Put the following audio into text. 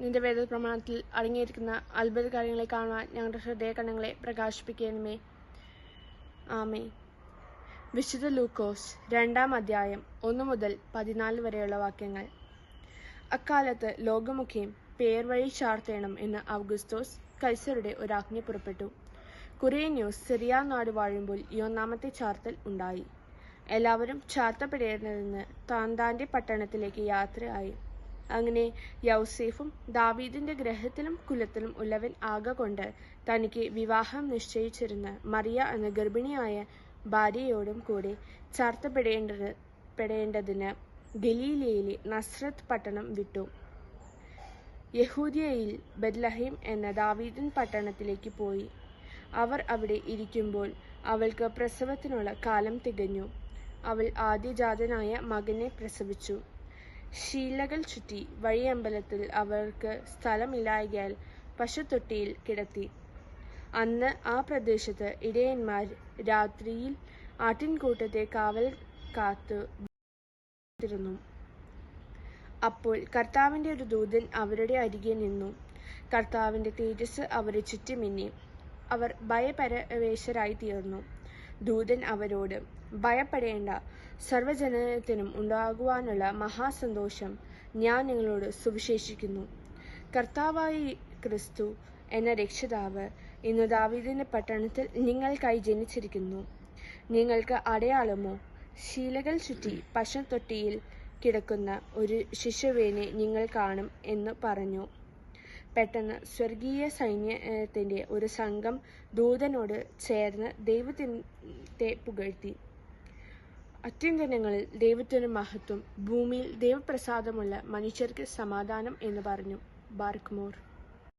നിന്റെ വേദപ്രമാണത്തിൽ അടങ്ങിയിരിക്കുന്ന അത്ഭുത കാര്യങ്ങളെ കാണുവാൻ ഞങ്ങളുടെ ഹൃദയകണ്ണങ്ങളെ പ്രകാശിപ്പിക്കണമേ. ആമേൻ. വിശുദ്ധ ലൂക്കോസ് 2-ാം അധ്യായം 1 മുതൽ 14 വരെയുള്ള വാക്യങ്ങൾ. അക്കാലത്ത് ലോകമൊക്കെയും പേർവഴി ചാർത്തേണം എന്ന് ഔഗുസ്തോസ് കൈസരുടെ ഒരാജ്ഞ പുറപ്പെട്ടു. കുരേന്യോസ് സിറിയ നാട് വാഴുമ്പോൾ ഈ 1-ാമത്തെ ചാർത്തൽ ഉണ്ടായി. എല്ലാവരും ചാർത്തപ്പെടേണ്ടതെന്ന് താന്താന്റെ പട്ടണത്തിലേക്ക് യാത്രയായി. അങ്ങനെ യൗസേഫും ദാവീദിന്റെ ഗ്രഹത്തിലും കുലത്തിലും ഉള്ളവൻ ആകൊണ്ട് തനിക്ക് വിവാഹം നിശ്ചയിച്ചിരുന്ന മറിയ എന്ന ഗർഭിണിയായ ഭാര്യയോടും കൂടെ ചാർത്തപ്പെടേണ്ടതിന് ഗലീലയിലെ നസ്രത്ത് പട്ടണം വിട്ടു. യഹൂദ്യയിൽ ബെത്ലഹേം എന്ന ദാവീദിൻ പട്ടണത്തിലേക്ക് പോയി. അവർ അവിടെ ഇരിക്കുമ്പോൾ അവൾക്ക് പ്രസവത്തിനുള്ള കാലം തികഞ്ഞു. അവൾ ആദ്യജാതനായ മകനെ പ്രസവിച്ചു. ശീലകൾ ചുറ്റി വഴിയമ്പലത്തിൽ അവർക്ക് സ്ഥലമില്ലായ്കയാൽ പശുത്തൊട്ടിയിൽ കിടത്തി. അന്ന് ആ പ്രദേശത്ത് ഇടയന്മാർ രാത്രിയിൽ ആട്ടിൻകൂട്ടത്തെ കാവൽ കാത്തിരുന്നു. അപ്പോൾ കർത്താവിന്റെ ഒരു ദൂതൻ അവരുടെ അരികെ നിന്നു. കർത്താവിന്റെ തേജസ് അവരെ ചുറ്റിമിന്നി. അവർ ഭയപരവേശരായി തീർന്നു. ദൂതൻ അവരോട്, ഭയപ്പെടേണ്ട, സർവ്വജനത്തിനും ഉണ്ടാകുവാനുള്ള മഹാസന്തോഷം ഞാൻ നിങ്ങളോട് സുവിശേഷിക്കുന്നു. കർത്താവായ ക്രിസ്തു എന്ന രക്ഷിതാവ് ഇന്ന് ദാവീദിന്റെ പട്ടണത്തിൽ നിങ്ങൾക്കായി ജനിച്ചിരിക്കുന്നു. നിങ്ങൾക്ക് അടയാളമോ? ശീലകൾ ചുറ്റി പശുത്തൊട്ടിയിൽ കിടക്കുന്ന ഒരു ശിശുവിനെ നിങ്ങൾ കാണും എന്ന് പറഞ്ഞു. പെട്ടെന്ന് സ്വർഗീയ സൈന്യത്തിന്റെ ഒരു സംഘം ദൂതനോട് ചേർന്ന് ദൈവത്തെ പുകഴ്ത്തി. അത്യുന്നതങ്ങളിൽ ദൈവത്തിന് മഹത്വം, ഭൂമിയിൽ ദൈവപ്രസാദമുള്ള മനുഷ്യർക്ക് സമാധാനം എന്ന് പറഞ്ഞു. ബാർക്കുമോർ.